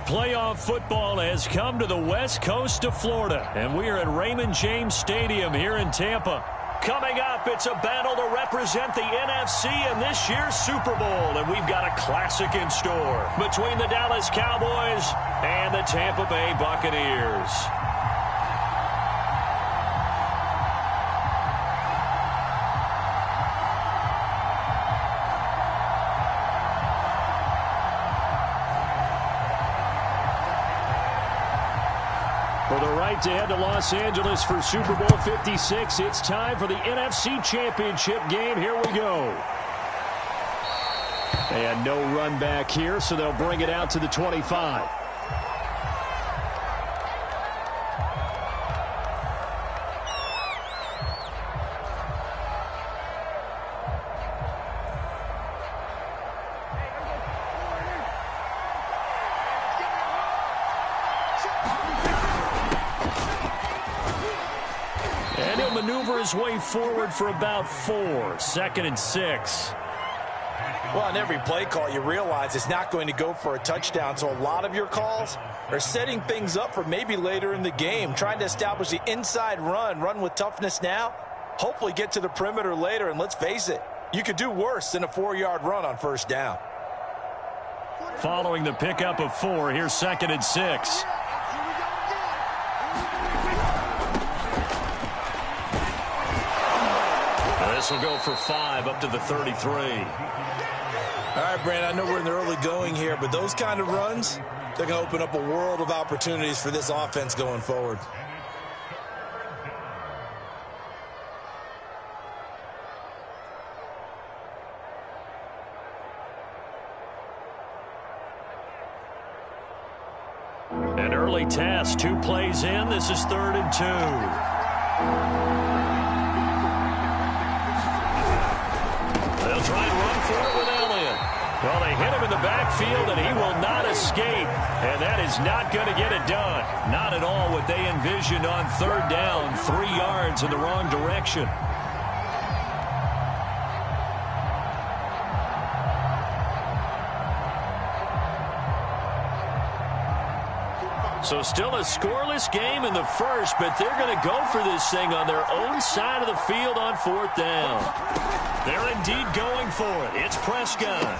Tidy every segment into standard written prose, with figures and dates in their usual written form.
playoff football has come to the west coast of Florida, and we are at Raymond James Stadium here in Tampa. Coming up, it's a battle to represent the NFC in this year's Super Bowl, and we've got a classic in store between the Dallas Cowboys and the Tampa Bay Buccaneers. For the right to head to Los Angeles for Super Bowl 56, it's time for the NFC Championship game. Here we go. And no run back here, so they'll bring it out to the 25. And he'll maneuver his way forward for about 4. 2nd and 6. Well, on every play call, you realize it's not going to go for a touchdown. So a lot of your calls are setting things up for maybe later in the game, trying to establish the inside run with toughness now, hopefully get to the perimeter later. And let's face it, you could do worse than a 4-yard run on first down. Following the pickup of 4, here's 2nd and 6. This will go for 5 up to the 33. All right, Brandon, I know we're in the early going here, but those kind of runs, they're going to open up a world of opportunities for this offense going forward. An early test, 2 plays in. This is 3rd and 2. They'll try and run for it with Elliott. Well, they hit him in the backfield, and he will not escape. And that is not going to get it done. Not at all what they envisioned on 3rd down. 3 yards in the wrong direction. So still a scoreless game in the first, but they're going to go for this thing on their own side of the field on 4th down. They're indeed going for it. It's Prescott.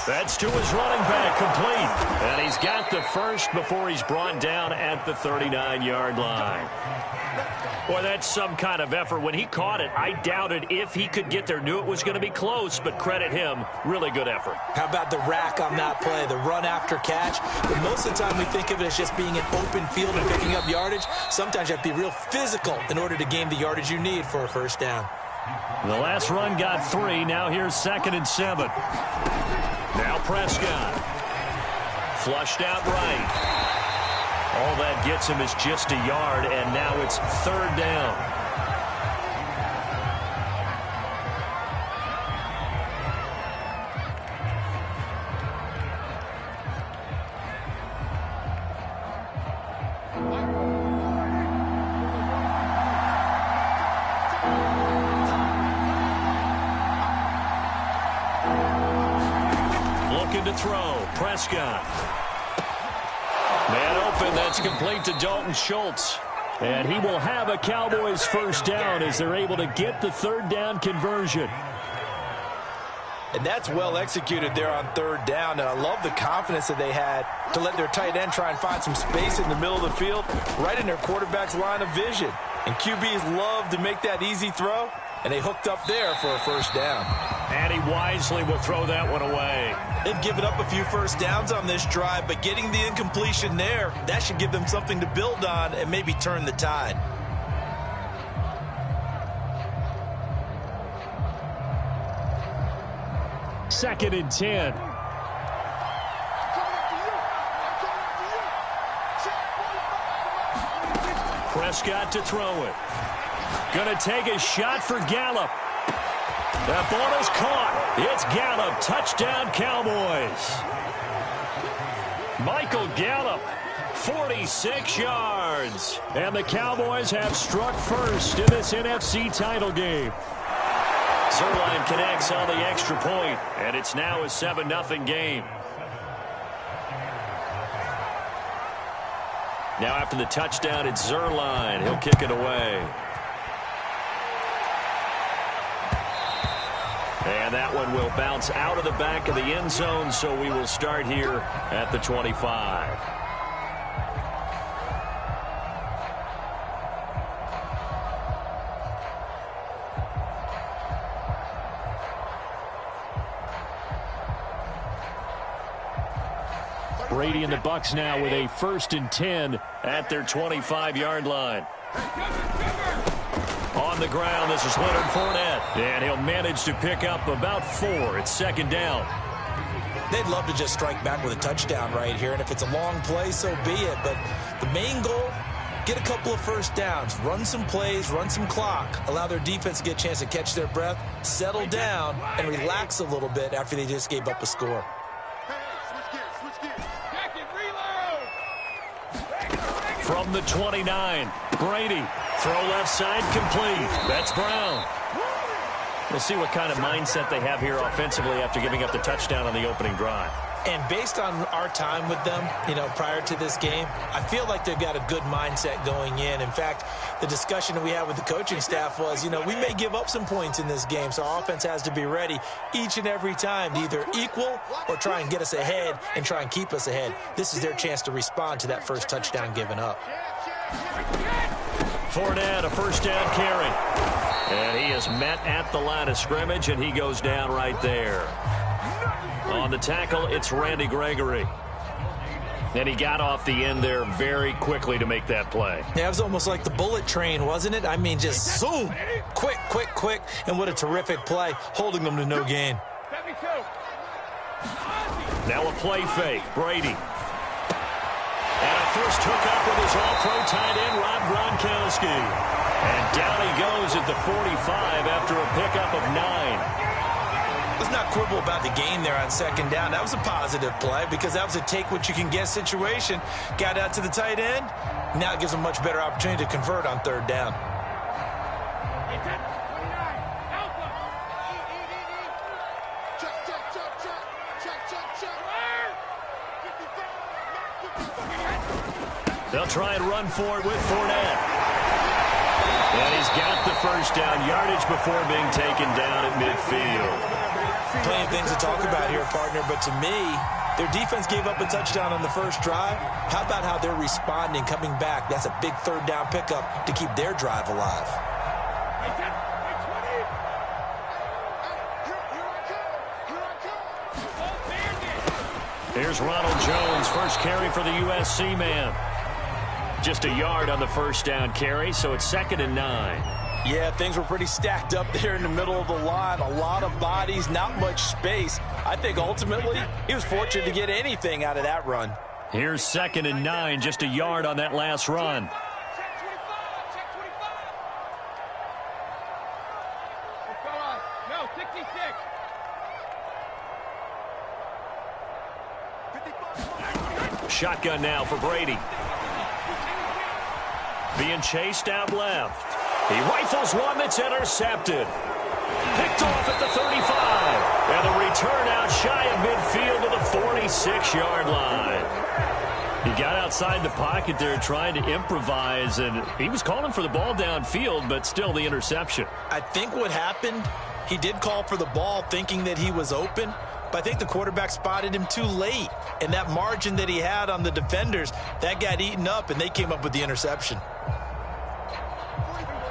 That's to his running back, complete. And he's got the first before he's brought down at the 39-yard line. Boy, that's some kind of effort. When he caught it, I doubted if he could get there. Knew it was going to be close, but credit him. Really good effort. How about the rack on that play, the run after catch? But most of the time we think of it as just being an open field and picking up yardage. Sometimes you have to be real physical in order to gain the yardage you need for a first down. The last run got 3. Now here's 2nd and 7. Now Prescott. Flushed out right. All that gets him is just a yard, and now it's 3rd down. Looking to throw. Prescott. Man open, that's complete to Dalton Schultz. And he will have a Cowboys first down as they're able to get the 3rd down conversion. And that's well executed there on 3rd down. And I love the confidence that they had to let their tight end try and find some space in the middle of the field, right in their quarterback's line of vision. And QBs love to make that easy throw, and they hooked up there for a first down. And he wisely will throw that one away. They've given up a few first downs on this drive, but getting the incompletion there, that should give them something to build on and maybe turn the tide. Second and 10. Prescott to throw it. Going to take a shot for Gallup. That ball is caught. It's Gallup. Touchdown, Cowboys. Michael Gallup, 46 yards. And the Cowboys have struck first in this NFC title game. Zerline connects on the extra point, and it's now a 7-0 game. Now after the touchdown, it's Zerline. He'll kick it away. And that one will bounce out of the back of the end zone, so we will start here at the 25. Brady and the Bucs now with a 1st and 10 at their 25-yard line. On the ground, this is Leonard Fournette, and he'll manage to pick up about 4. It's 2nd down. They'd love to just strike back with a touchdown right here, and if it's a long play, so be it. But the main goal, get a couple of first downs, run some plays, run some clock, allow their defense to get a chance to catch their breath, settle down, and relax a little bit after they just gave up a score. From the 29, Brady. Throw left side, complete. That's Brown. We'll see what kind of mindset they have here offensively after giving up the touchdown on the opening drive. And based on our time with them, prior to this game, I feel like they've got a good mindset going in. In fact, the discussion that we had with the coaching staff was, we may give up some points in this game, so our offense has to be ready each and every time to either equal or try and get us ahead and try and keep us ahead. This is their chance to respond to that first touchdown given up. Fournette, a 1st down carry. And he is met at the line of scrimmage, and he goes down right there. On the tackle, it's Randy Gregory. And he got off the end there very quickly to make that play. Yeah, it was almost like the bullet train, wasn't it? I mean, just zoom. Quick, quick, quick. And what a terrific play, holding them to no gain. Now a play fake. Brady. And a first hookup with his all-pro tight end, Rob Gronkowski. And down he goes at the 45 after a pickup of 9. Let's not quibble about the gain there on 2nd down. That was a positive play because that was a take-what-you-can-get situation. Got out to the tight end. Now it gives them a much better opportunity to convert on 3rd down. They'll try and run for it with Fournette. And he's got the 1st down yardage before being taken down at midfield. Plenty of things to talk about here, partner, but to me, their defense gave up a touchdown on the first drive. How about how they're responding, coming back? That's a big 3rd down pickup to keep their drive alive. Here's Ronald Jones, first carry for the USC man. Just a yard on the 1st down carry, so it's 2nd and 9. Yeah, things were pretty stacked up there in the middle of the line. A lot of bodies, not much space. I think ultimately he was fortunate to get anything out of that run. Here's 2nd and 9, just a yard on that last run. Shotgun now for Brady. Being chased out left. He rifles one that's intercepted. Picked off at the 35. And the return out shy of midfield to the 46-yard line. He got outside the pocket there trying to improvise, and he was calling for the ball downfield, but still the interception. I think what happened, he did call for the ball thinking that he was open, but I think the quarterback spotted him too late. And that margin that he had on the defenders, that got eaten up, and they came up with the interception.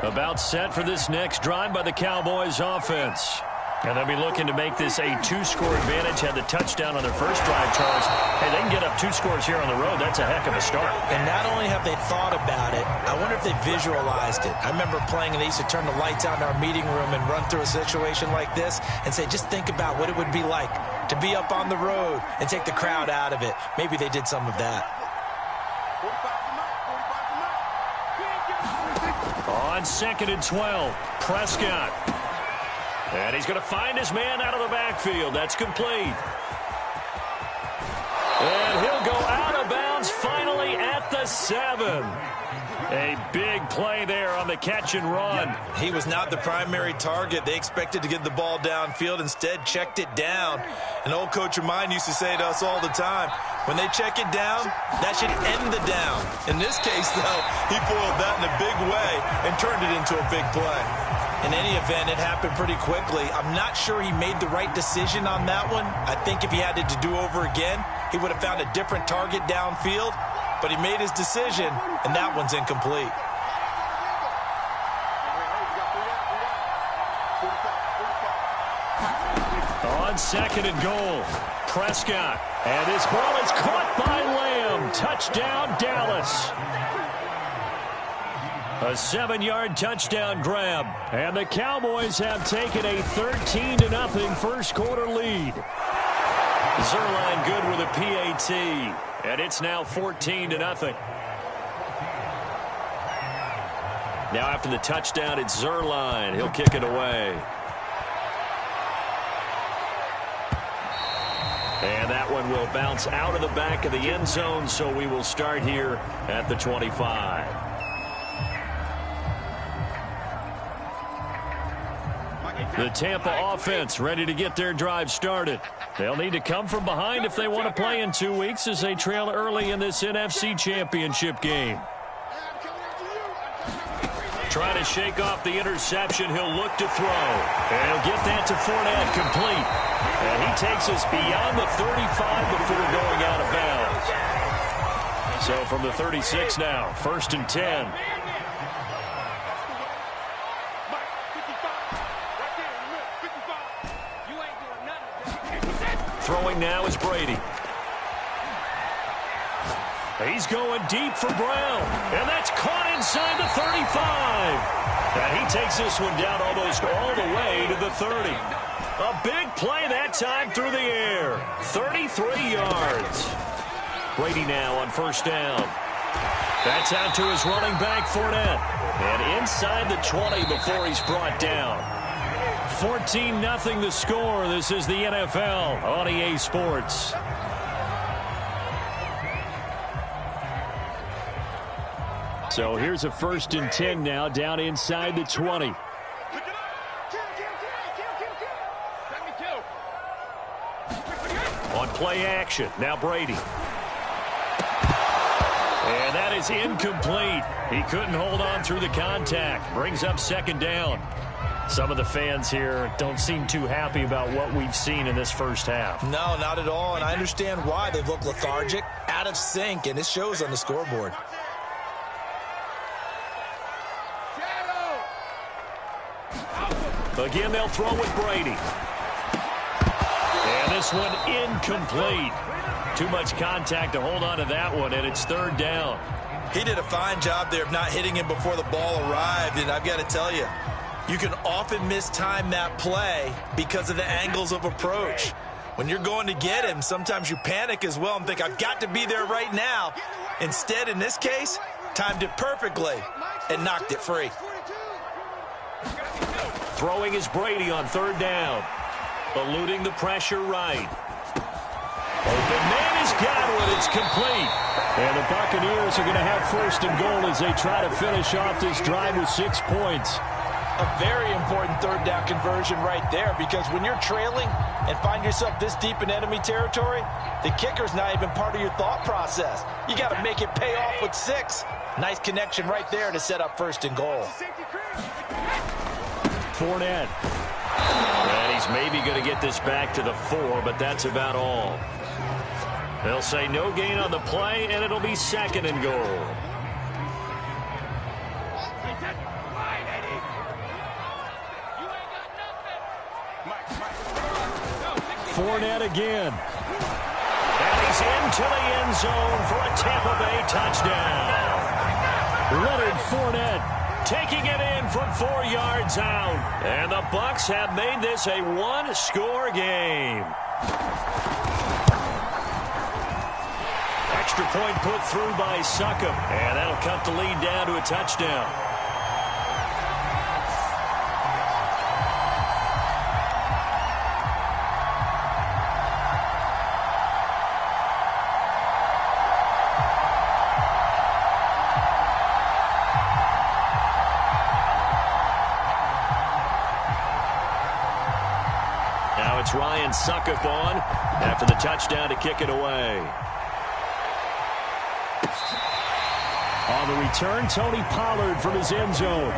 About set for this next drive by the Cowboys offense. And they'll be looking to make this a 2-score advantage. Had the touchdown on their first drive, Charles. Hey, they can get up 2 scores here on the road. That's a heck of a start. And not only have they thought about it, I wonder if they visualized it. I remember playing, and they used to turn the lights out in our meeting room and run through a situation like this and say, just think about what it would be like to be up on the road and take the crowd out of it. Maybe they did some of that. On 2nd and 12, Prescott. And he's going to find his man out of the backfield. That's complete. And he'll go out of bounds finally at the 7. A big play there on the catch and run. He was not the primary target. They expected to get the ball downfield. Instead, checked it down. An old coach of mine used to say to us all the time, When they check it down, that should end the down. In this case, though, he foiled that in a big way and turned it into a big play. In any event, it happened pretty quickly. I'm not sure he made the right decision on that one. I think if he had it to do over again, he would have found a different target downfield. But he made his decision, and that one's incomplete. On second and goal, Prescott. And this ball is caught by Lamb. Touchdown, Dallas. A 7-yard touchdown grab. And the Cowboys have taken a 13-0 first quarter lead. Zuerlein good with a PAT. And it's now 14-0. Now after the touchdown, it's Zuerlein. He'll kick it away. And that one will bounce out of the back of the end zone, so we will start here at the 25. The Tampa offense ready to get their drive started. They'll need to come from behind if they want to play in 2 weeks as they trail early in this NFC Championship game. Trying to shake off the interception. He'll look to throw. And he'll get that to Fournette, complete. And he takes us beyond the 35 before going out of bounds. So from the 36 now, 1st and 10. Throwing now is Brady. He's going deep for Brown. And that's caught inside the 35. And he takes this one down almost all the way to the 30. A big play that time through the air. 33 yards. Brady now on 1st down. That's out to his running back, Fournette. And inside the 20 before he's brought down. 14-0 the score. This is the NFL on EA Sports. So here's a 1st and 10 now down inside the 20. On play action, now Brady. And that is incomplete. He couldn't hold on through the contact. Brings up 2nd down. Some of the fans here don't seem too happy about what we've seen in this first half. No, not at all, and I understand why. They've looked lethargic, out of sync, and it shows on the scoreboard. Again, they'll throw with Brady. And this one incomplete. Too much contact to hold on to that one, and it's 3rd down. He did a fine job there of not hitting him before the ball arrived, and I've got to tell you, you can often mistime that play because of the angles of approach. When you're going to get him, sometimes you panic as well and think, I've got to be there right now. Instead, in this case, timed it perfectly and knocked it free. Throwing is Brady on 3rd down. Eluding the pressure right. Open man has got one. It's complete. And the Buccaneers are going to have 1st and goal as they try to finish off this drive with 6 points. A very important 3rd down conversion right there, because when you're trailing and find yourself this deep in enemy territory, the kicker's not even part of your thought process. You got to make it pay off with 6. Nice connection right there to set up 1st and goal. Fournette. And he's maybe going to get this back to the 4, but that's about all. They'll say no gain on the play, and it'll be 2nd and goal. Fournette again. And he's into the end zone for a Tampa Bay touchdown. Leonard Fournette taking it in from 4 yards out. And the Bucs have made this a 1-score game. Extra point put through by Succop. And that'll cut the lead down to a touchdown. Now it's Ryan Succop on after the touchdown to kick it away. On the return, Tony Pollard from his end zone.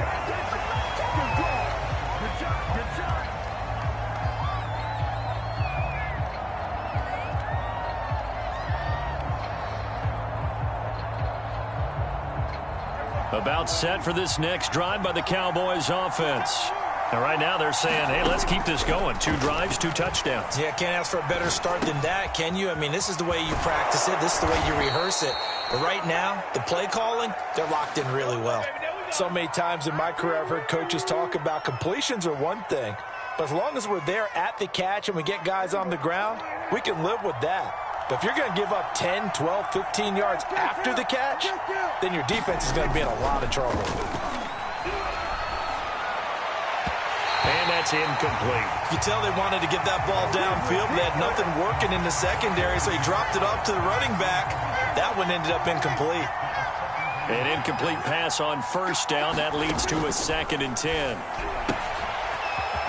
About set for this next drive by the Cowboys offense. And right now they're saying, hey, let's keep this going. 2 drives, 2 touchdowns. Yeah, can't ask for a better start than that, can you? I mean, this is the way you practice it. This is the way you rehearse it. But right now, the play calling, they're locked in really well. So many times in my career, I've heard coaches talk about completions are one thing. But as long as we're there at the catch and we get guys on the ground, we can live with that. But if you're going to give up 10, 12, 15 yards after the catch, then your defense is going to be in a lot of trouble. And that's incomplete. You tell they wanted to get that ball downfield, but they had nothing working in the secondary, so he dropped it off to the running back. That one ended up incomplete. An incomplete pass on first down. That leads to a 2nd and 10.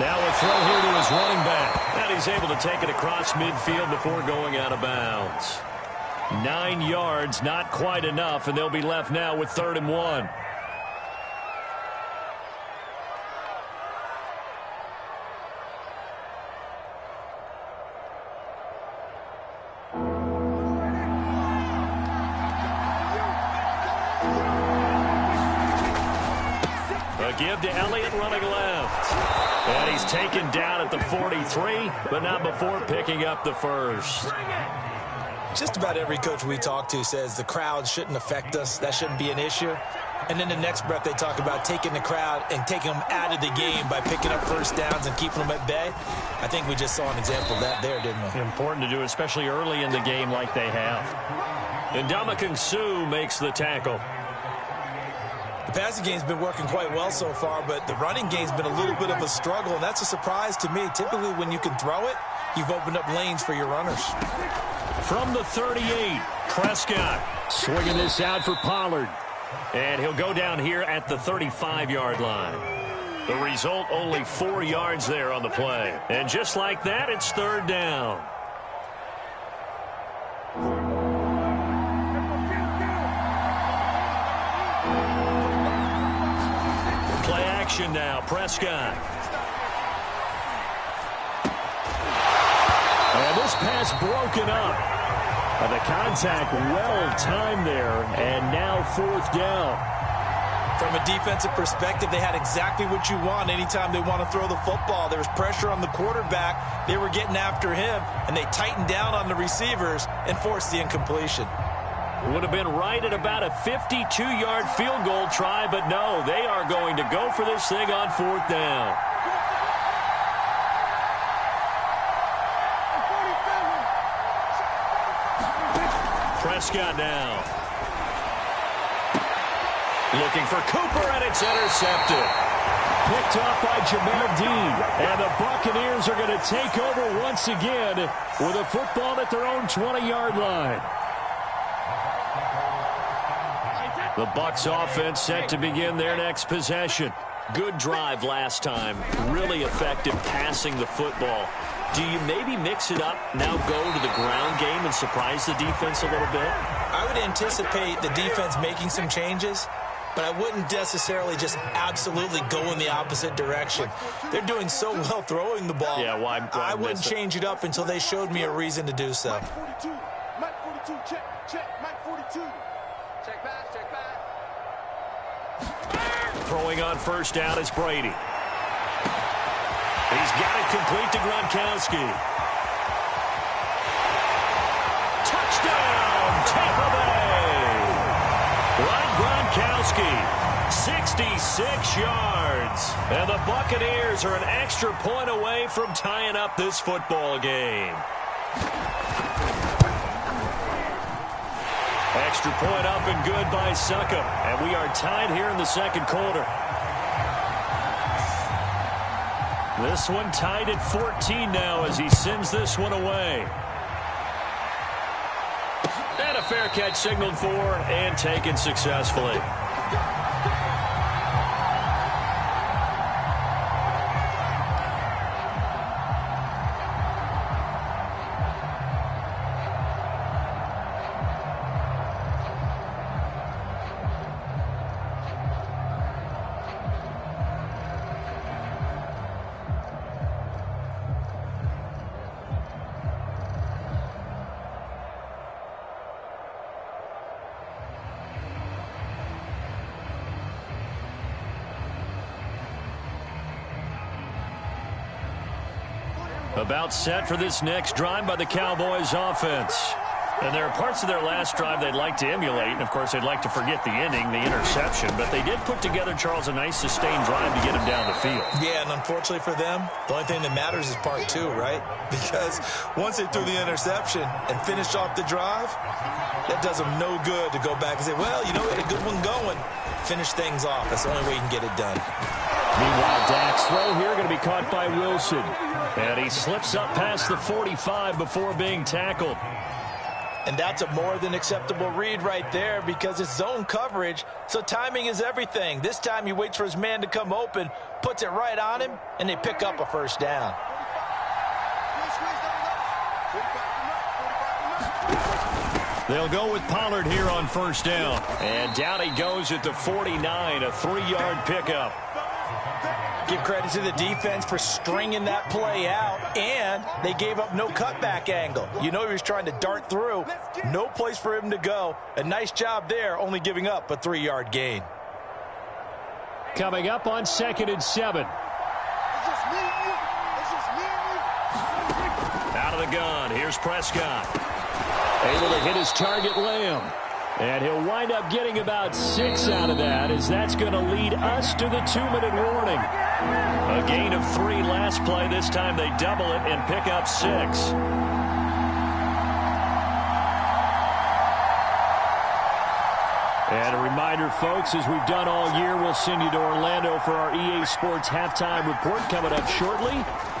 Now a throw here to his running back. And he's able to take it across midfield before going out of bounds. 9 yards, not quite enough, and they'll be left now with 3rd and 1. Give to Elliott running left. And he's taken down at the 43, but not before picking up the first. Just about every coach we talk to says the crowd shouldn't affect us. That shouldn't be an issue. And then the next breath they talk about taking the crowd and taking them out of the game by picking up first downs and keeping them at bay. I think we just saw an example of that there, didn't we? Important to do, especially early in the game like they have. And Ndamukong Suh makes the tackle. The passing game's been working quite well so far, but the running game's been a little bit of a struggle, and that's a surprise to me. Typically, when you can throw it, you've opened up lanes for your runners. From the 38, Prescott swinging this out for Pollard. And he'll go down here at the 35-yard line. The result, only 4 yards there on the play. And just like that, it's 3rd down. Play action now, Prescott. And this pass broken up. And the contact well-timed there, and now 4th down. From a defensive perspective, they had exactly what you want anytime they want to throw the football. There was pressure on the quarterback. They were getting after him, and they tightened down on the receivers and forced the incompletion. Would have been right at about a 52-yard field goal try, but no, they are going to go for this thing on 4th down. Prescott now. Looking for Cooper, and it's intercepted. Picked off by Jamel Dean. And the Buccaneers are going to take over once again with a football at their own 20-yard line. The Bucs offense set to begin their next possession. Good drive last time. Really effective passing the football. Do you maybe mix it up, now go to the ground game and surprise the defense a little bit? I would anticipate the defense making some changes, but I wouldn't necessarily just absolutely go in the opposite direction. They're doing so well throwing the ball. Yeah, why I wouldn't change it up until they showed me a reason to do so. Mike 42, check, Mike 42. Check back, check back. Throwing on first down is Brady. He's got it complete to Gronkowski. Touchdown, Tampa Bay! Ryan Gronkowski, 66 yards. And the Buccaneers are an extra point away from tying up this football game. Extra point up and good by Succop. And we are tied here in the 2nd quarter. This one tied at 14 now as he sends this one away. And a fair catch signaled for and taken successfully. About set for this next drive by the Cowboys offense. And there are parts of their last drive they'd like to emulate. And, of course, they'd like to forget the ending, the interception. But they did put together, Charles, a nice sustained drive to get him down the field. Yeah, and unfortunately for them, the only thing that matters is part two, right? Because once they threw the interception and finished off the drive, that does them no good to go back and say, well, you know, we had a good one going. Finish things off. That's the only way you can get it done. Meanwhile, Dak's throw here going to be caught by Wilson. And he slips up past the 45 before being tackled. And that's a more than acceptable read right there because it's zone coverage, so timing is everything. This time he waits for his man to come open, puts it right on him, and they pick up a first down. They'll go with Pollard here on first down. And down he goes at the 49, a 3-yard pickup. Give credit to the defense for stringing that play out, and they gave up no cutback angle. You know he was trying to dart through. No place for him to go. A nice job there, only giving up a 3-yard gain. Coming up on 2nd and 7. Out of the gun, here's Prescott. Able to hit his target, Lamb. And he'll wind up getting about 6 out of that, as that's going to lead us to the 2-minute warning. A gain of 3 last play. This time they double it and pick up 6. And a reminder, folks, as we've done all year, we'll send you to Orlando for our EA Sports halftime report coming up shortly.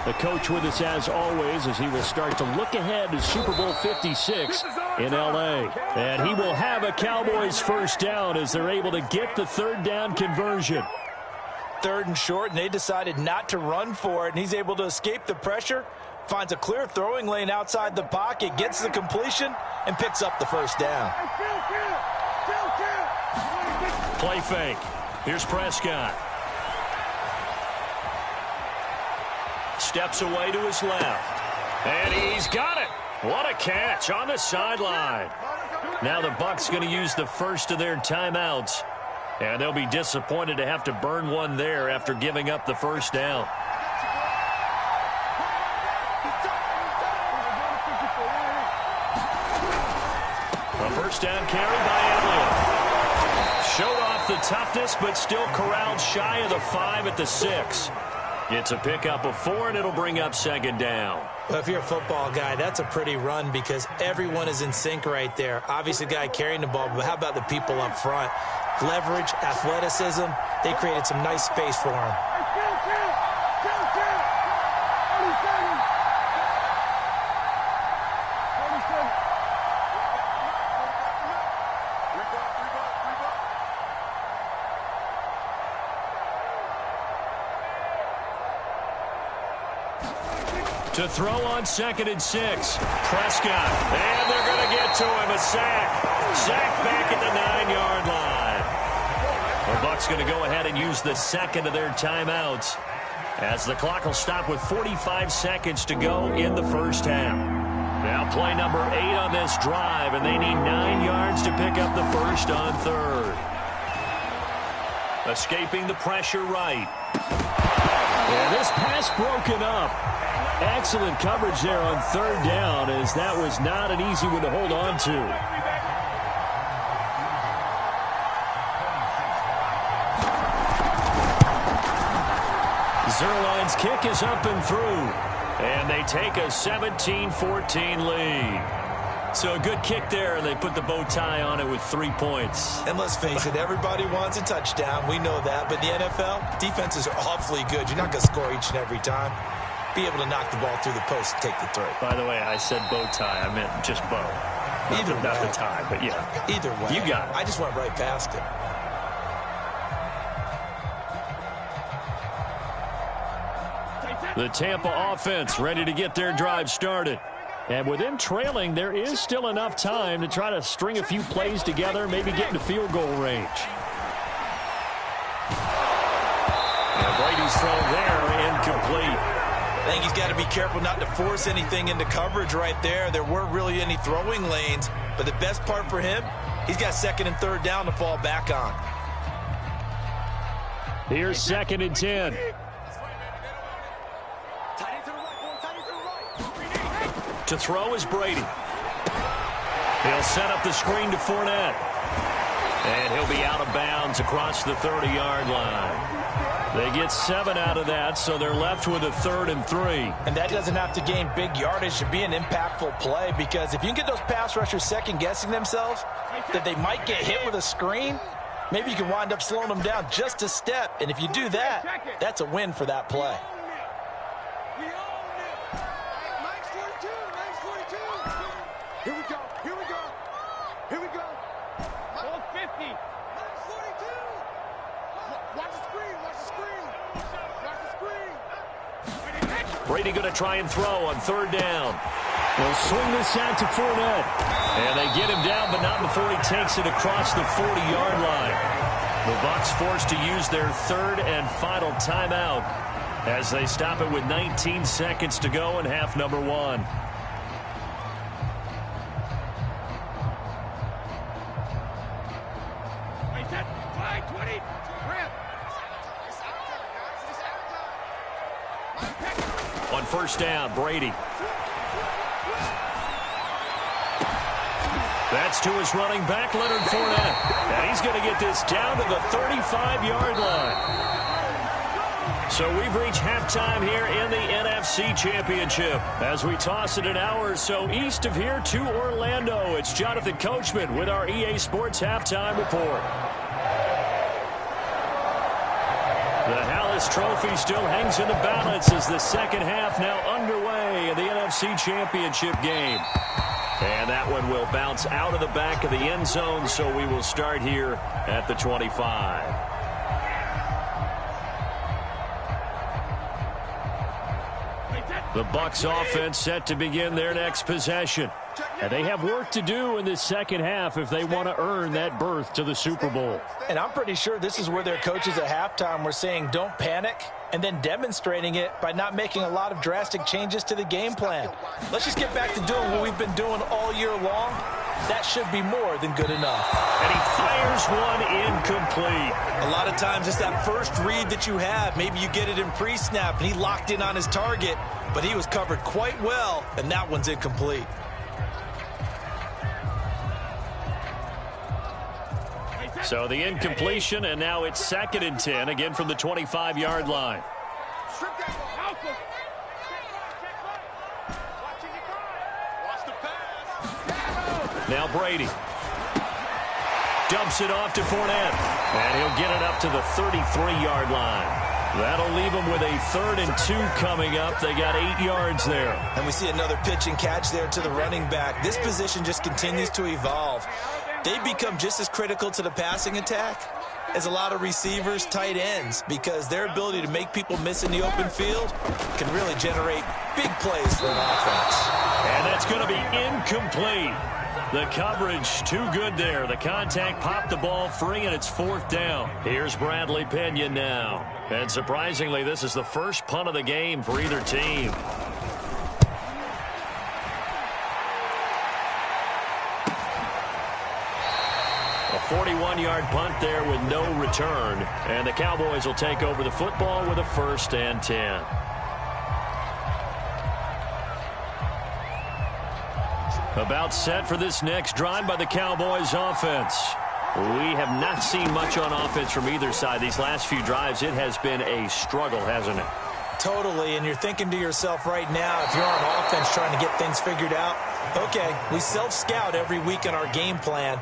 The coach with us as always as he will start to look ahead to Super Bowl 56 in L.A. And he will have a Cowboys first down as they're able to get the 3rd down conversion. 3rd and short, and they decided not to run for it, and he's able to escape the pressure, finds a clear throwing lane outside the pocket, gets the completion, and picks up the first down. Play fake. Here's Prescott. Steps away to his left. And he's got it. What a catch on the sideline. Now the Bucs going to use the first of their timeouts. And they'll be disappointed to have to burn one there after giving up the first down. A first down carry by Elliott. Showed off the toughness, but still corralled shy of the 5 at the 6. It's a pickup of 4, and it'll bring up 2nd down. Well, if you're a football guy, that's a pretty run because everyone is in sync right there. Obviously, the guy carrying the ball, but how about the people up front? Leverage, athleticism, they created some nice space for him. To throw on 2nd and 6. Prescott. And they're going to get to him. A sack. Sack back at the 9-yard line. The Bucs going to go ahead and use the 2nd of their timeouts as the clock will stop with 45 seconds to go in the first half. Now play number 8 on this drive, and they need 9 yards to pick up the first on 3rd. Escaping the pressure right. And this pass broken up. Excellent coverage there on 3rd down, as that was not an easy one to hold on to. Zerline's kick is up and through, and they take a 17-14 lead. So a good kick there, and they put the bow tie on it with 3 points. And let's face it, everybody wants a touchdown. We know that. But the NFL, defenses are awfully good. You're not going to score each and every time. Be able to knock the ball through the post and take the throw. By the way, I said bow tie. I meant just bow. Not the tie, but yeah. Either way. You got it. I just went right past it. The Tampa offense ready to get their drive started. And with them trailing, there is still enough time to try to string a few plays together, maybe get into field goal range. And Brady's throw there, incomplete. I think he's got to be careful not to force anything into coverage right there. There weren't really any throwing lanes, but the best part for him, he's got 2nd and 3rd down to fall back on. Here's 2nd and 10. To throw is Brady. He'll set up the screen to Fournette. And he'll be out of bounds across the 30-yard line. They get 7 out of that, so they're left with a 3rd and 3. And that doesn't have to gain big yardage to be an impactful play, because if you can get those pass rushers second-guessing themselves that they might get hit with a screen, maybe you can wind up slowing them down just a step. And if you do that, that's a win for that play. Here we go. Here we go. Here we go. 50. Watch the screen. Watch the screen. Watch the screen. Brady going to try and throw on 3rd down. They'll swing this out to Fournette. And they get him down, but not before he takes it across the 40-yard line. The Bucs forced to use their 3rd and final timeout as they stop it with 19 seconds to go in half number 1. On 1st down, Brady. That's to his running back, Leonard Fournette. And he's going to get this down to the 35-yard line. So we've reached halftime here in the NFC Championship. As we toss it an hour or so east of here to Orlando, it's Jonathan Coachman with our EA Sports Halftime Report. The Hallis Trophy still hangs in the balance as the second half now underway in the NFC Championship game. And that one will bounce out of the back of the end zone, so we will start here at the 25. The Bucs offense set to begin their next possession. And they have work to do in this second half if they want to earn that berth to the Super Bowl. And I'm pretty sure this is where their coaches at halftime were saying don't panic, and then demonstrating it by not making a lot of drastic changes to the game plan. Let's just get back to doing what we've been doing all year long. That should be more than good enough. And he fires one incomplete. A lot of times it's that first read that you have. Maybe you get it in pre-snap, and he locked in on his target, but he was covered quite well, and that one's incomplete. So the incompletion, and now it's 2nd and 10, again from the 25-yard line. Now Brady dumps it off to Fournette, and he'll get it up to the 33-yard line. That'll leave them with a 3rd and 2 coming up. They got 8 yards there. And we see another pitch and catch there to the running back. This position just continues to evolve. They become just as critical to the passing attack as a lot of receivers, tight ends, because their ability to make people miss in the open field can really generate big plays for an offense. And that's going to be incomplete. The coverage too good there. The contact popped the ball free, and it's 4th down. Here's Bradley Pinion now. And surprisingly, this is the first punt of the game for either team. A 41-yard punt there with no return. And the Cowboys will take over the football with a 1st and 10. About set for this next drive by the Cowboys offense. We have not seen much on offense from either side. These last few drives, it has been a struggle, hasn't it? Totally, and you're thinking to yourself right now, if you're on offense trying to get things figured out, okay, we self-scout every week in our game plan.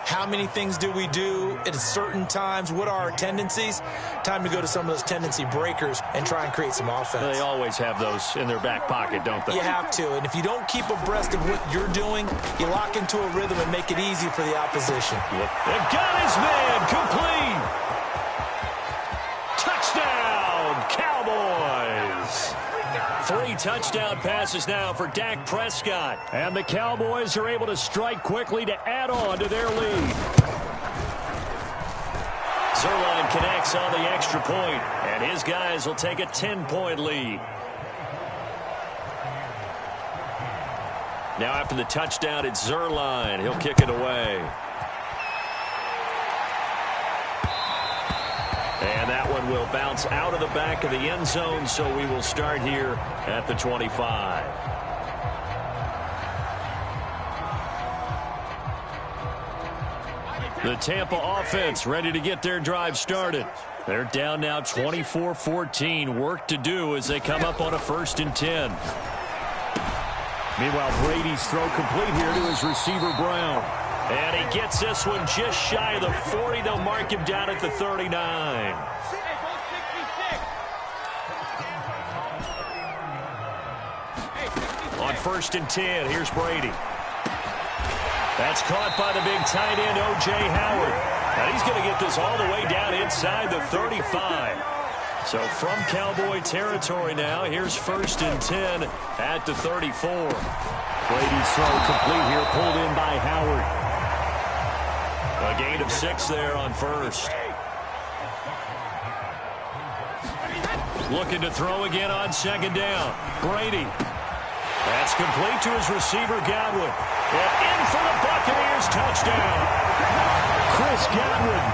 How many things do we do at certain times? What are our tendencies? Time to go to some of those tendency breakers and try and create some offense. They always have those in their back pocket, don't they? You have to, and if you don't keep abreast of what you're doing, you lock into a rhythm and make it easy for the opposition. They've got his man complete. Touchdown, Cowboys. 3 touchdown passes now for Dak Prescott. And the Cowboys are able to strike quickly to add on to their lead. Zerline connects on the extra point, and his guys will take a 10-point lead. Now after the touchdown, it's Zerline. He'll kick it away. And that one will bounce out of the back of the end zone, so we will start here at the 25. The Tampa offense ready to get their drive started. They're down now 24-14. Work to do as they come up on a 1st and 10. Meanwhile, Brady's throw complete here to his receiver, Brown. And he gets this one just shy of the 40. They'll mark him down at the 39. On 1st and 10, here's Brady. That's caught by the big tight end, O.J. Howard. And he's going to get this all the way down inside the 35. So from Cowboy territory now, here's 1st and 10 at the 34. Brady's throw complete here, pulled in by Howard. A gain of 6 there on 1st. Looking to throw again on 2nd down. Brady. That's complete to his receiver, Godwin. And in for the Buccaneers, touchdown. Chris Godwin,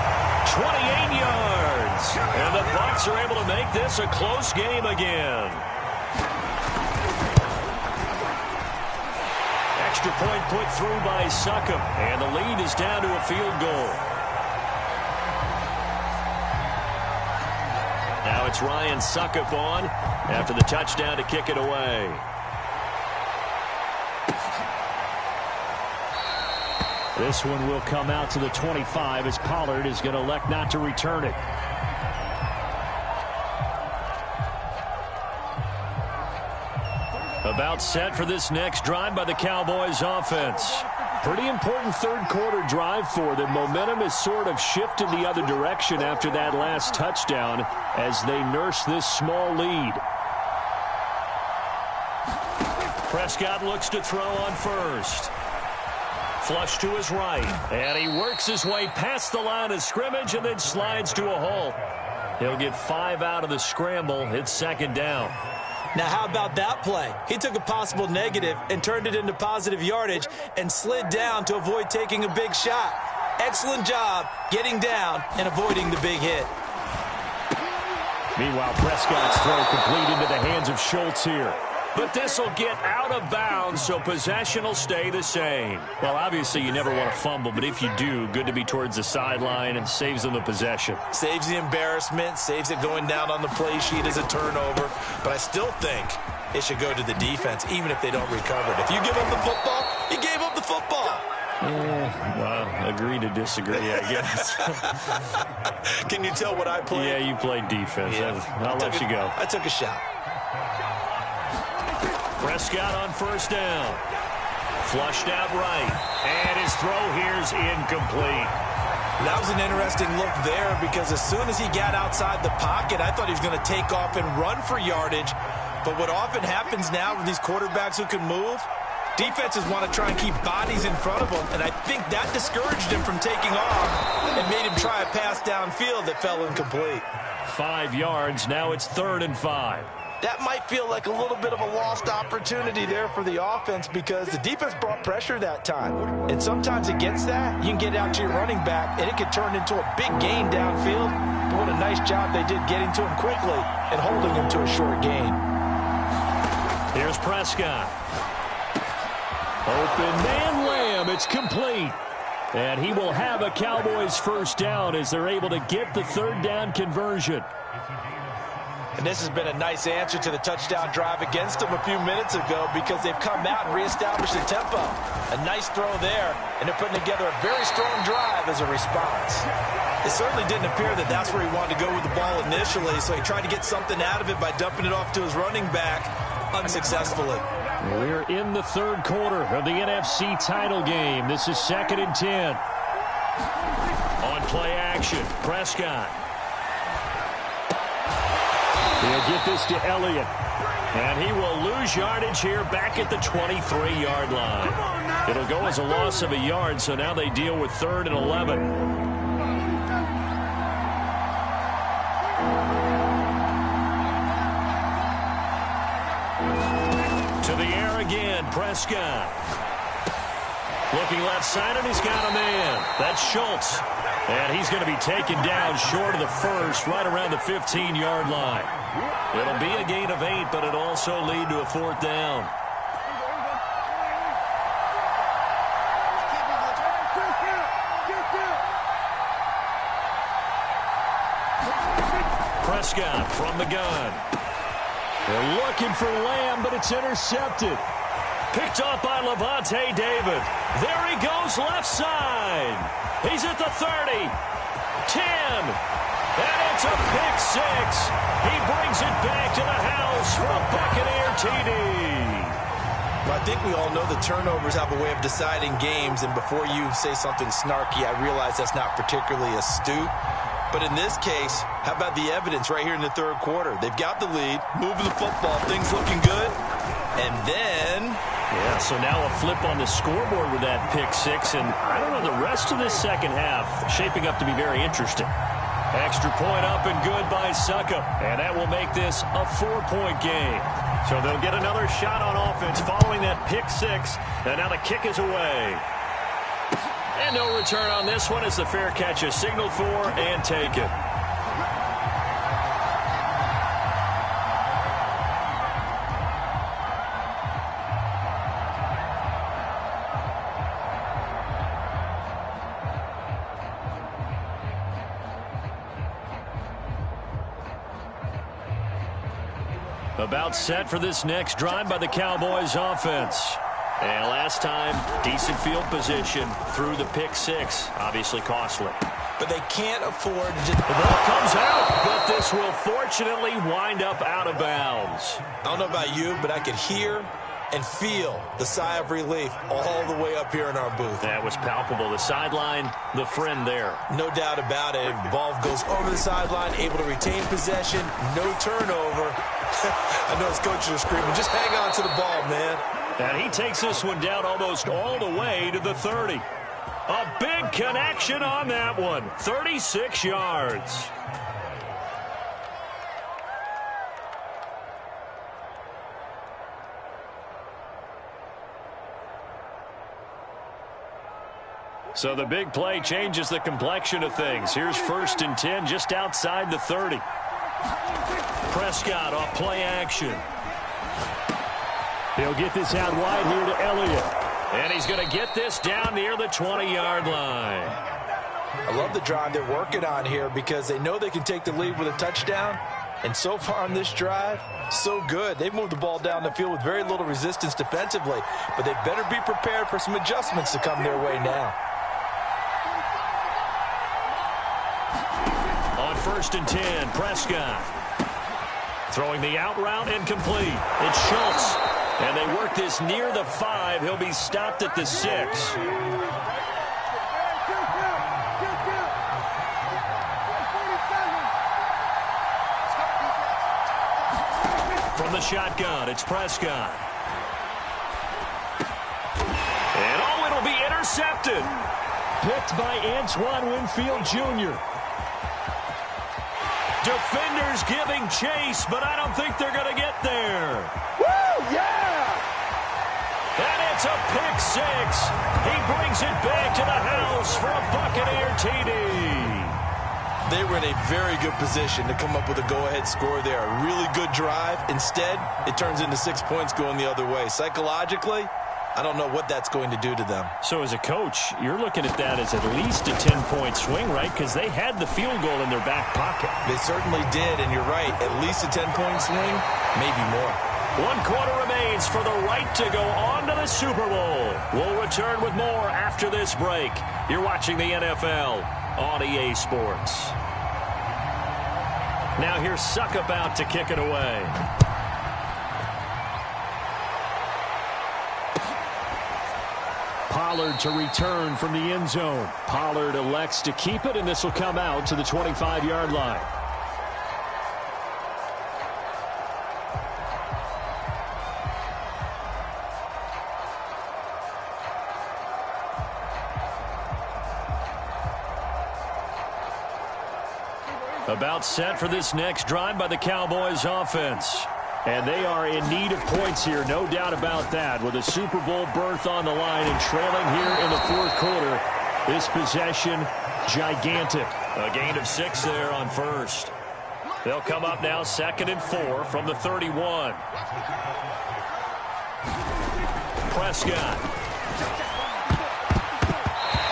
28 yards. And the Bucs are able to make this a close game again. Extra point put through by Succop. And the lead is down to a field goal. Now it's Ryan Succop on after the touchdown to kick it away. This one will come out to the 25 as Pollard is going to elect not to return it. About set for this next drive by the Cowboys offense. Pretty important third-quarter drive for them. Momentum has sort of shifted the other direction after that last touchdown as they nurse this small lead. Prescott looks to throw on 1st. Flush to his right, and he works his way past the line of scrimmage and then slides to a halt. He'll get 5 out of the scramble. It's 2nd down. Now, how about that play? He took a possible negative and turned it into positive yardage and slid down to avoid taking a big shot. Excellent job getting down and avoiding the big hit. Meanwhile, Prescott's throw complete into the hands of Schultz here. But this will get out of bounds, so possession will stay the same. Well, obviously, you never want to fumble, but if you do, good to be towards the sideline and saves them the possession. Saves the embarrassment, saves it going down on the play sheet as a turnover. But I still think it should go to the defense, even if they don't recover it. If you give up the football, you gave up the football. Yeah, well, agree to disagree, I guess. Can you tell what I played? Yeah, you played defense. Yeah. I'll let you go. I took a shot. Prescott on 1st down. Flushed out right. And his throw here's incomplete. That was an interesting look there because as soon as he got outside the pocket, I thought he was going to take off and run for yardage. But what often happens now with these quarterbacks who can move, defenses want to try and keep bodies in front of them, and I think that discouraged him from taking off and made him try a pass downfield that fell incomplete. 5 yards. Now it's 3rd and 5. That might feel like a little bit of a lost opportunity there for the offense because the defense brought pressure that time. And sometimes against that, you can get out to your running back, and it can turn into a big gain downfield. But what a nice job they did getting to him quickly and holding him to a short gain. Here's Prescott. Open man Lamb. It's complete. And he will have a Cowboys 1st down as they're able to get the 3rd down conversion. And this has been a nice answer to the touchdown drive against them a few minutes ago because they've come out and reestablished the tempo. A nice throw there, and they're putting together a very strong drive as a response. It certainly didn't appear that that's where he wanted to go with the ball initially, so he tried to get something out of it by dumping it off to his running back unsuccessfully. We're in the 3rd quarter of the NFC title game. This is 2nd and 10. On play action, Prescott. He'll get this to Elliott. And he will lose yardage here back at the 23-yard line. It'll go as a loss of a yard, so now they deal with 3rd and 11. To the air again, Prescott. Looking left side, and he's got a man. That's Schultz. And he's going to be taken down short of the 1st, right around the 15-yard line. It'll be a gain of 8, but it'll also lead to a 4th down. Prescott from the gun. They're looking for Lamb, but it's intercepted. Picked up by Levante David. There he goes left side. He's at the 30. 10. And it's a pick six. He brings it back to the house for a Buccaneer TD. Well, I think we all know the turnovers have a way of deciding games, and before you say something snarky, I realize that's not particularly astute. But in this case, how about the evidence right here in the third quarter? They've got the lead, moving the football, things looking good, and then... Yeah, so now a flip on the scoreboard with that pick six, and I don't know, the rest of this second half shaping up to be very interesting. Extra point up and good by Succop, and that will make this a 4-point game. So they'll get another shot on offense following that pick six, and now the kick is away. And no return on this one as the fair catch is signaled for and taken. About set for this next drive by the Cowboys offense. And last time, decent field position through the pick six. Obviously costly. But they can't afford to just... The ball comes out, but this will fortunately wind up out of bounds. I don't know about you, but I could hear and feel the sigh of relief all the way up here in our booth. That was palpable. The sideline, the friend there. No doubt about it. Ball goes over the sideline, able to retain possession, no turnover. I know his coaches are screaming, just hang on to the ball, man. And he takes this one down almost all the way to the 30. A big connection on that one. 36 yards. So the big play changes the complexion of things. Here's 1st and 10 just outside the 30. Prescott off play action. He'll get this out wide here to Elliott. And he's going to get this down near the 20-yard line. I love the drive they're working on here because they know they can take the lead with a touchdown. And so far on this drive, so good. They've moved the ball down the field with very little resistance defensively. But they better be prepared for some adjustments to come their way now. On 1st and 10, Prescott. Throwing the out route and complete. It's Schultz. And they work this near the 5. He'll be stopped at the 6. From the shotgun, it's Prescott. And oh, it'll be intercepted. Picked by Antoine Winfield Jr. Defenders giving chase, but I don't think they're going to get there. Woo! Yeah! And it's a pick six. He brings it back to the house for a Buccaneer TD. They were in a very good position to come up with a go-ahead score there. A really good drive. Instead, it turns into 6 points going the other way. Psychologically, I don't know what that's going to do to them. So as a coach, you're looking at that as at least a 10-point swing, right? Because they had the field goal in their back pocket. They certainly did, and you're right. At least a 10-point swing, maybe more. 1 quarter remains for the right to go on to the Super Bowl. We'll return with more after this break. You're watching the NFL on EA Sports. Now here's Succop out to kick it away. Pollard to return from the end zone. Pollard elects to keep it, and this will come out to the 25-yard line. About set for this next drive by the Cowboys offense. And they are in need of points here, no doubt about that. With a Super Bowl berth on the line and trailing here in the 4th quarter. This possession, gigantic. A gain of 6 there on 1st. They'll come up now 2nd and 4 from the 31. Prescott.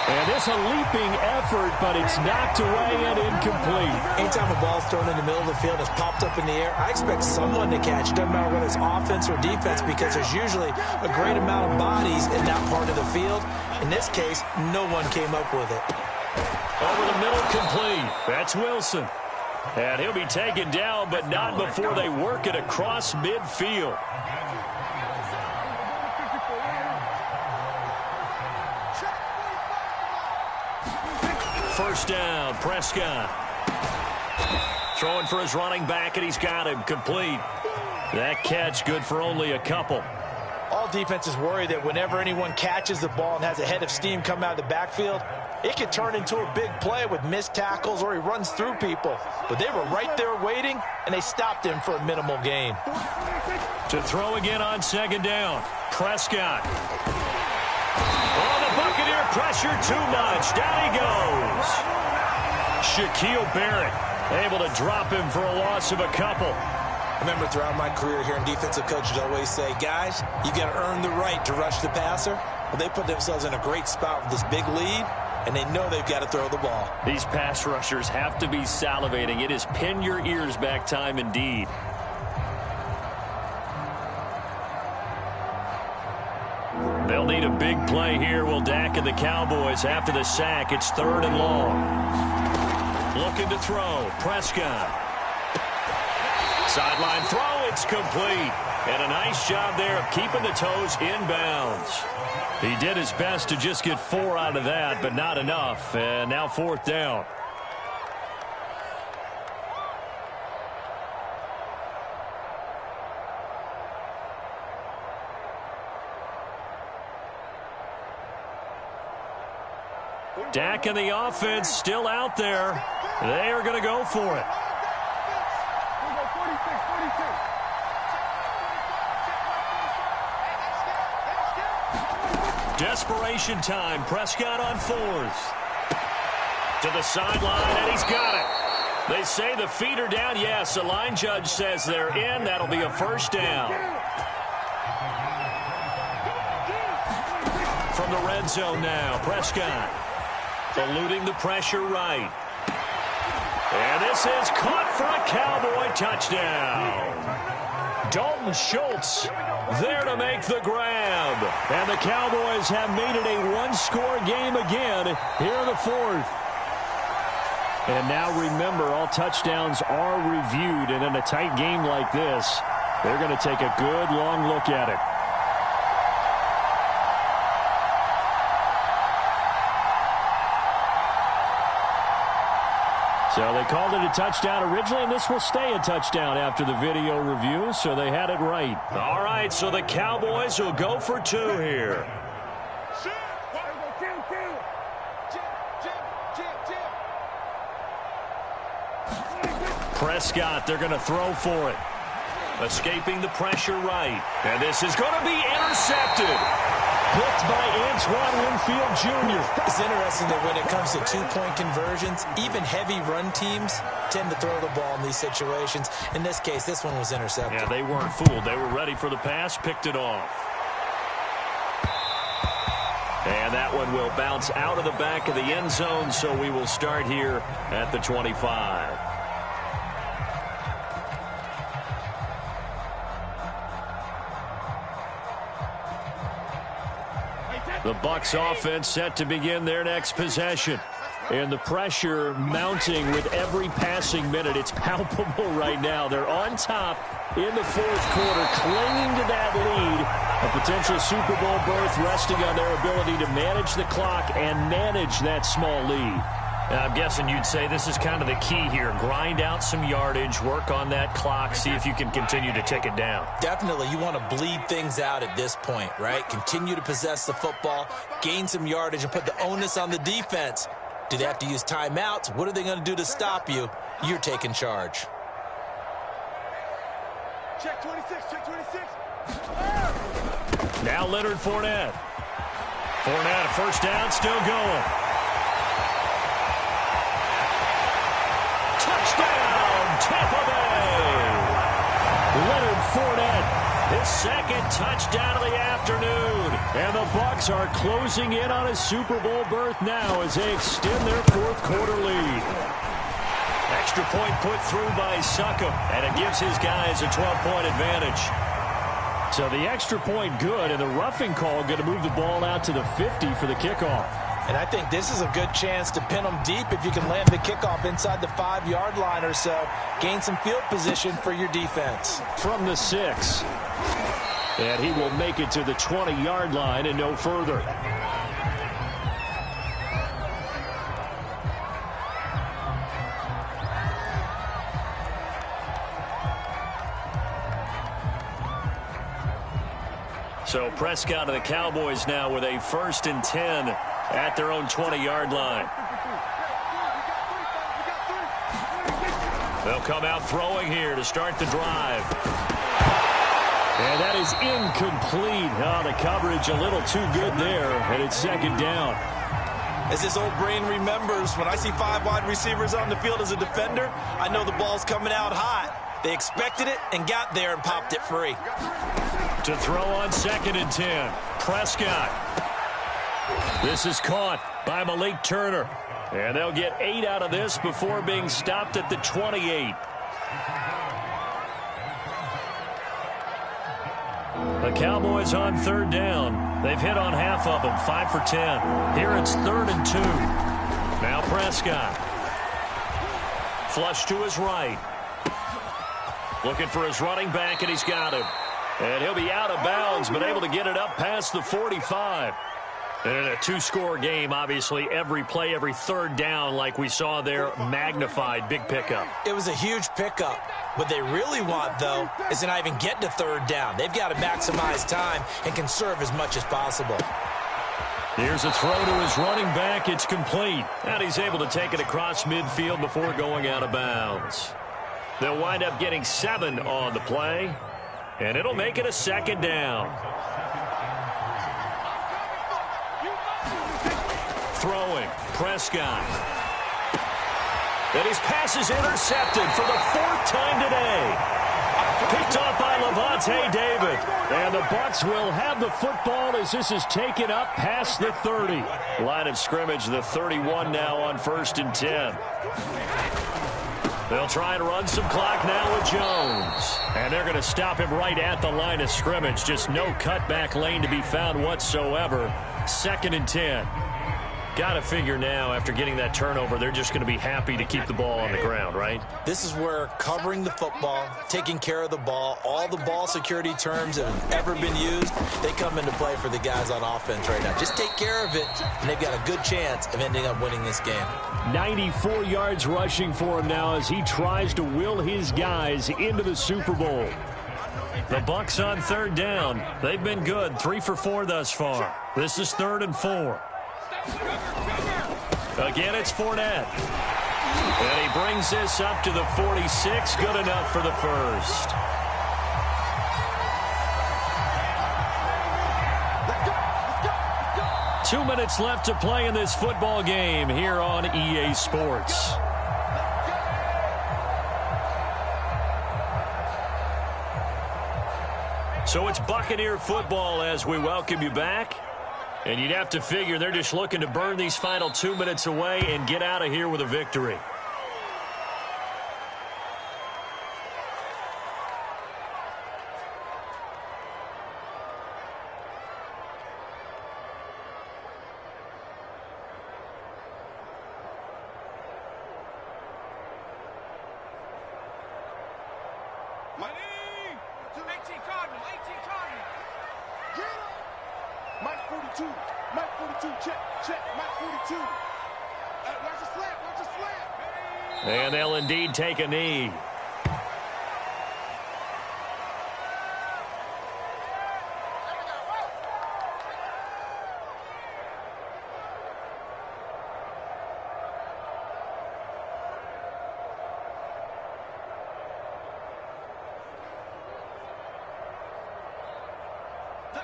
And And this a leaping effort, but it's knocked away and incomplete. Anytime a ball's thrown in the middle of the field and it's popped up in the air, I expect someone to catch. Doesn't matter whether it's offense or defense, because there's usually a great amount of bodies in that part of the field. In this case, no one came up with it. Over the middle, complete. That's Wilson. And he'll be taken down, but not before they work it across midfield. First down, Prescott. Throwing for his running back, and he's got him complete. That catch good for only a couple. All defenses worry that whenever anyone catches the ball and has a head of steam come out of the backfield, it could turn into a big play with missed tackles or he runs through people. But they were right there waiting, and they stopped him for a minimal gain. To throw again on second down, Prescott. Oh, the Buccaneer pressure too much. Down he goes. Shaquille Barrett able to drop him for a loss of a couple. I remember throughout my career hearing defensive coaches always say, guys, you got to earn the right to rush the passer. Well, they put themselves in a great spot with this big lead, and they know they've got to throw the ball. These pass rushers have to be salivating. It is pin your ears back time indeed. They'll need a big play here. Will Dak and the Cowboys after the sack. It's 3rd and long. Looking to throw. Prescott. Sideline throw. It's complete. And a nice job there of keeping the toes inbounds. He did his best to just get 4 out of that, but not enough. And now 4th down. Dak and the offense still out there. They are going to go for it. Desperation time. Prescott on 4th. To the sideline, and he's got it. They say the feet are down. Yes, the line judge says they're in. That'll be a 1st down. From the red zone now, Prescott. Eluding the pressure right. And this is caught for a Cowboy touchdown. Dalton Schultz there to make the grab. And the Cowboys have made it a one-score game again here in the 4th. And now remember, all touchdowns are reviewed. And in a tight game like this, they're going to take a good long look at it. So they called it a touchdown originally, and this will stay a touchdown after the video review, so they had it right. All right, so the Cowboys will go for 2 here. Prescott, they're going to throw for it. Escaping the pressure right. And this is going to be intercepted. Picked by Antoine Winfield Jr. It's interesting that when it comes to two-point conversions, even heavy run teams tend to throw the ball in these situations. In this case, this one was intercepted. Yeah, they weren't fooled. They were ready for the pass, picked it off. And that one will bounce out of the back of the end zone, so we will start here at the 25. The Bucs offense set to begin their next possession. And the pressure mounting with every passing minute. It's palpable right now. They're on top in the 4th quarter, clinging to that lead. A potential Super Bowl berth resting on their ability to manage the clock and manage that small lead. I'm guessing you'd say this is kind of the key here. Grind out some yardage, work on that clock, see if you can continue to tick it down. Definitely, you want to bleed things out at this point, right? Continue to possess the football, gain some yardage, and put the onus on the defense. Do they have to use timeouts? What are they going to do to stop you? You're taking charge. Check 26, check 26. Now Leonard Fournette. Fournette, a 1st down, still going. Touchdown, Tampa Bay! Leonard Fournette, his second touchdown of the afternoon. And the Bucs are closing in on a Super Bowl berth now as they extend their fourth quarter lead. Extra point put through by Succop, and it gives his guys a 12-point advantage. So the extra point good, and the roughing call going to move the ball out to the 50 for the kickoff. And I think this is a good chance to pin them deep if you can land the kickoff inside the 5-yard line or so. Gain some field position for your defense. From the 6. And he will make it to the 20-yard line and no further. So Prescott and the Cowboys now with a 1st and 10 at their own 20-yard line. They'll come out throwing here to start the drive. And that is incomplete. Oh, the coverage a little too good there, and it's 2nd down. As this old brain remembers, when I see 5 wide receivers on the field as a defender, I know the ball's coming out hot. They expected it and got there and popped it free. To throw on 2nd and 10. Prescott. This is caught by Malik Turner. And they'll get 8 out of this before being stopped at the 28. The Cowboys on 3rd down. They've hit on half of them, 5 for 10. Here it's 3rd and 2. Now Prescott. Flush to his right. Looking for his running back, and he's got him. And he'll be out of bounds, but able to get it up past the 45. And in a 2-score game, obviously, every play, every 3rd down, like we saw there, magnified. Big pickup. It was a huge pickup. What they really want, though, is to not even get to 3rd down. They've got to maximize time and conserve as much as possible. Here's a throw to his running back. It's complete. And he's able to take it across midfield before going out of bounds. They'll wind up getting 7 on the play. And it'll make it a 2nd down. Throwing, Prescott. And his pass is intercepted for the 4th time today. Picked off by Levante David. And the Bucs will have the football as this is taken up past the 30. Line of scrimmage, the 31 now on 1st and 10. They'll try and run some clock now with Jones. And they're going to stop him right at the line of scrimmage. Just no cutback lane to be found whatsoever. 2nd and 10. Got to figure now, after getting that turnover, they're just going to be happy to keep the ball on the ground, right? This is where covering the football, taking care of the ball, all the ball security terms that have ever been used, they come into play for the guys on offense right now. Just take care of it, and they've got a good chance of ending up winning this game. 94 yards rushing for him now as he tries to will his guys into the Super Bowl. The Bucs on 3rd down. They've been good, 3 for 4 thus far. This is 3rd and 4. Again, it's Fournette. And he brings this up to the 46. Good enough for the 1st. Let's go. 2 minutes left to play in this football game here on EA Sports. So it's Buccaneer football as we welcome you back. And you'd have to figure they're just looking to burn these final 2 minutes away and get out of here with a victory. Mike 42. Mike 42. Check. Mike 42. Watch the slant. Watch the slant. And they'll indeed take a knee.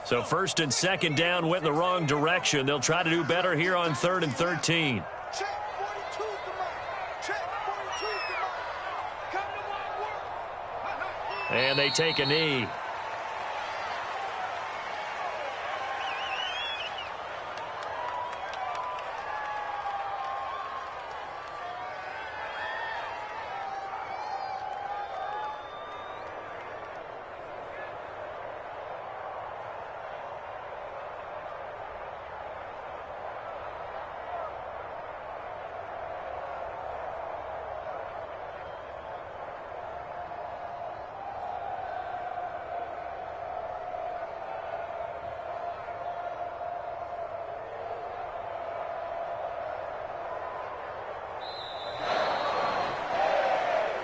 So 1st and 2nd down went in the wrong direction. They'll try to do better here on 3rd and 13. Check 42's the mark. Check 42's the mark. Come to my work. And they take a knee.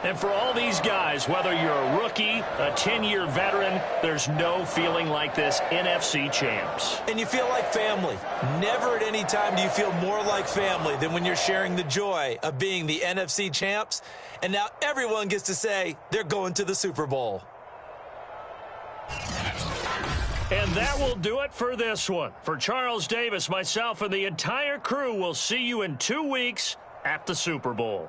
And for all these guys, whether you're a rookie, a 10-year veteran, there's no feeling like this NFC champs. And you feel like family. Never at any time do you feel more like family than when you're sharing the joy of being the NFC champs. And now everyone gets to say they're going to the Super Bowl. And that will do it for this one. For Charles Davis, myself, and the entire crew, we'll see you in 2 weeks at the Super Bowl.